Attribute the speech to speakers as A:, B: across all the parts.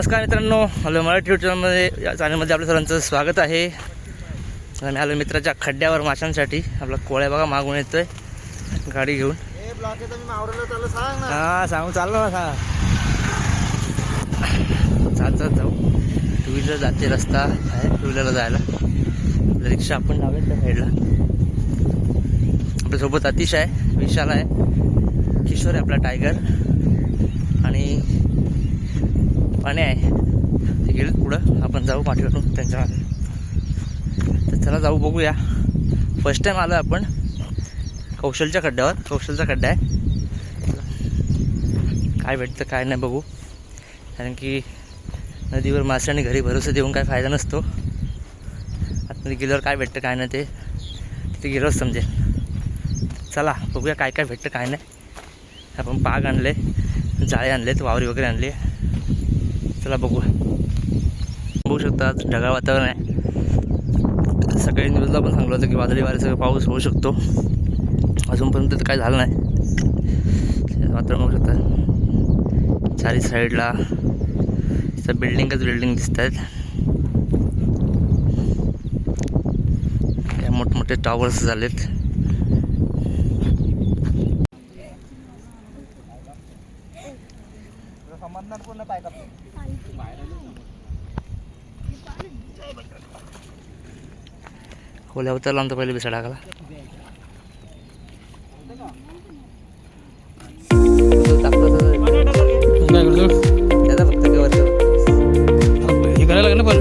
A: नमस्कार मित्रांनो, hello Marathi YouTube चॅनलमध्ये या चॅनलमध्ये आपल्या सर्वांचं स्वागत आहे. आम्ही आलो मित्राच्या खड्ड्यावर माशांसाठी. आपला कोळ्या बघा मागून येतोय गाडी घेऊन. हां सांगू चाललो ना. चालत जाऊ. टू व्हीलर जाते, रस्ता आहे टू व्हीलरला जायला. रिक्षा आपण लावेल त्या साईडला. आपल्यासोबत अतिश आहे, विशाल आहे, किशोर आहे आपला टायगर आणि पाणी आहे. ते गेलेत पुढं, आपण जाऊ पाठीवरून त्यांच्या मागे. तर चला जाऊ, बघूया. फर्स्ट टाईम आलो आपण कौशलच्या खड्ड्यावर. कौशलचा खड्डा आहे, काय भेटतं काय नाही बघू. कारण की नदीवर माशांनी घरी भरोसा देऊन काय फायदा नसतो. आतमध्ये गेल्यावर काय भेटतं काय नाही ते तिथे गेल्यावर समजेल. चला बघूया काय काय भेटतं काय नाही. आपण पाग आणले, जाळे आणलेत, वावरी वगैरे आणले. चला बघू शकता आज ढगाळ वातावरण आहे. सकाळी न्यूजला पण सांगलं होतं की वादळी वाऱ्याचा पाऊस होऊ शकतो. अजूनपर्यंत तर काय झालं नाही. वातावरण होऊ शकतं. चारी साईडला बिल्डिंगच बिल्डिंग दिसत आहेत. या मोठमोठे टॉवर्स झालेत. खोल्या उतरला आमचा पहिले बिसा टाकला. त्याचा फक्त हे करायला लागलं पण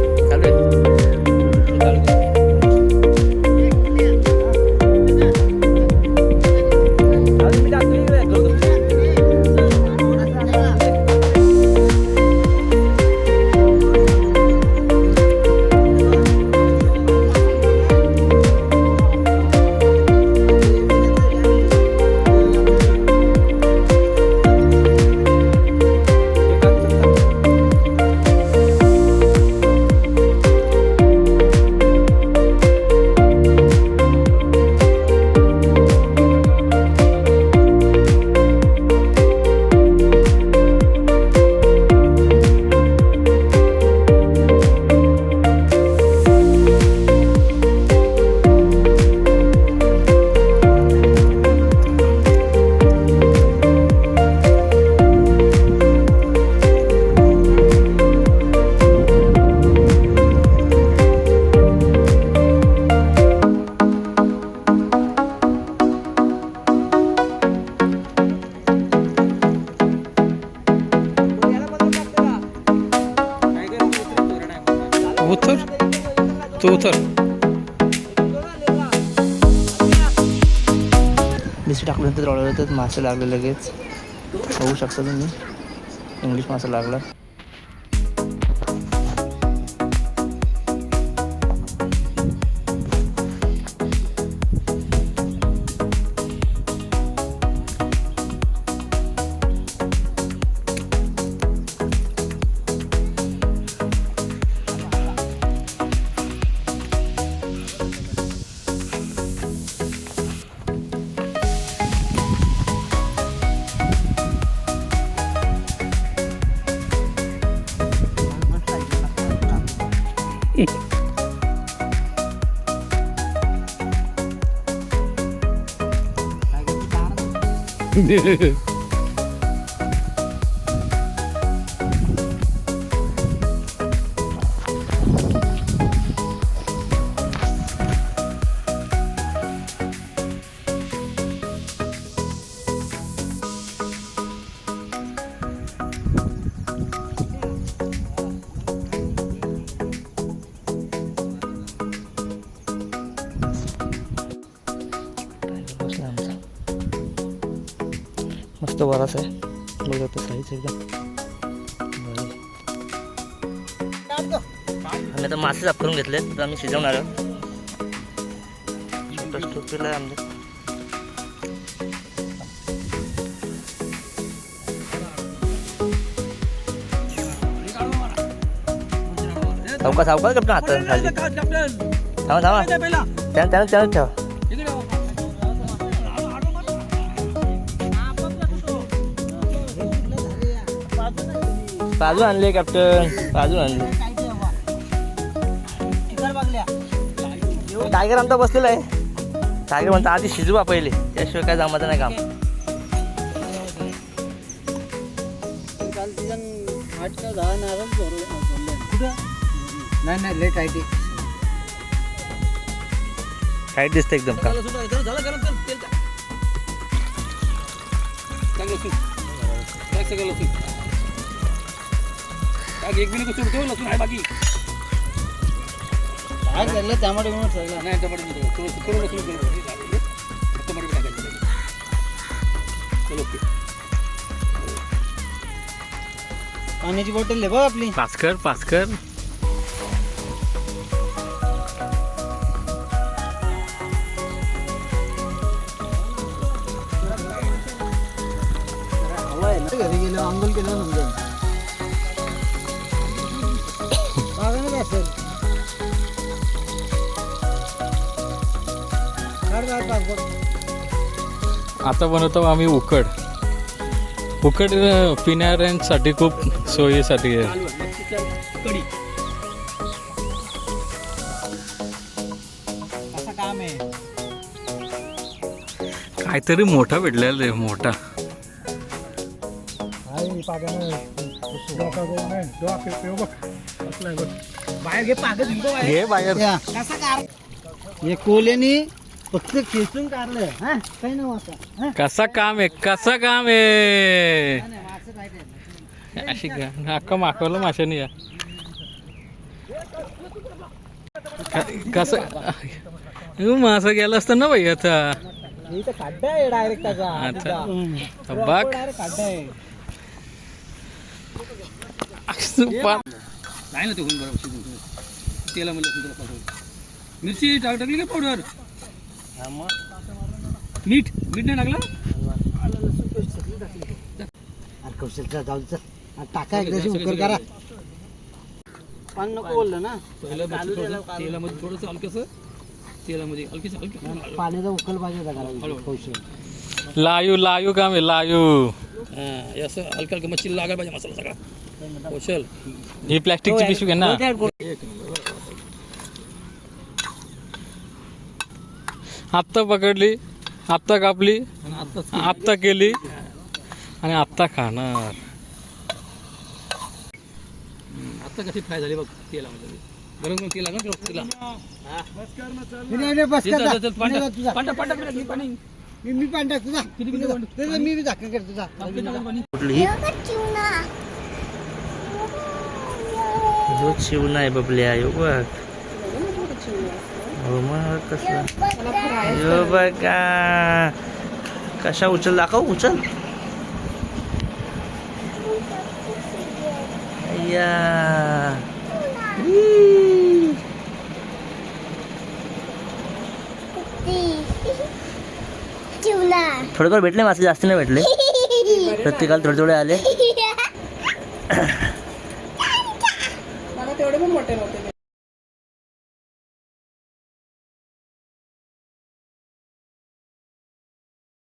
A: उतर मिसळी टाकल्यानंतर रळत मासे लागले लगेच. बघू शकता तुम्ही, इंग्लिश मासा लागला. मस्त वरास आहे, बघा तो साईज एकदम. आम्ही आता मासे साफ करून घेतले, तर आम्ही शिजवणार आहोत. छोटा स्टोपीला आहे आमच्या. सावका सावका कपडा हातात खाली. थांबा थांबा, त्यानं ठेवा. बाजू आणले कॅप्टन, बाजू आणले. टायगर आमचा बसलेला आहे. टायगर म्हणता आधी शिजवा पहिले, त्याशिवाय काय जमायचं नाही काम.
B: नाही लेट आहे ते
A: टाईट दिसतं एकदम का.
B: त्यामुळे पाण्याची बॉटल आहे बघ आपली.
C: पाचकर पाचकर
B: घरी गेलो आंघोळ केलं समजा असेल.
C: आता बनवतो आम्ही उकड. उकड पिणाऱ्यांसाठी खूप सोयीसाठी आहे.
B: असं काम आहे.
C: काहीतरी मोठा भेटलेला आहे, मोठा.
B: बाहेर घे पागत
C: हे बाहेर
B: कसा कार हे कोल्याने फक्त खेचून काढलं. हा काही नाही वाचा.
C: कसा काम आहे, कसा काम आहे. अशी नाका माकवलं माशाने या. कसं मासा गेला असता ना बाई आता.
B: इथं खड्डा आहे डायरेक्ट त्याचा.
C: आता
B: बघ खड्डा आहे.
D: नाही ना ते होऊन बरोबर तेलामध्ये मिरची टाकली का पावडर. मीठ मीठ नाही टाकलं.
B: कौशलचा जाऊचा टाका एकदाशी उकर करा. पाणी नको बोललं ना.
D: तेलामध्ये थोडंसं हलकंसं तेलामध्ये हलकीच हलकी
B: पाण्याचा उकल पाहिजे होता कौशल.
C: लायू लायू काम आहे, लायू.
D: असं हलका हलका मच्छीला लागायला पाहिजे मसाला सगळा. कौशल
C: ही प्लॅस्टिकची पिशवी घे ना. आत्ता पकडली, आत्ता कापली, आत्ता केली आणि आत्ता खाणार.
D: आता कशी फ्राय झाली बघ तेलामध्ये. गरम गरम तेल लागलं तिला.
B: मी पाणी टाक तुझा. मी बी झाकण करतो तुझा.
A: कुठली जो चिवणा आहे बबल्या यो बघ. हो मग कसला यो बघा कशा उचल दाखव उचल. या थोडेफार भेटले मासे, जास्त नाही भेटले. प्रत्येकाला थोडे थोडे आले.
B: तेवढे पण मोठे नव्हते.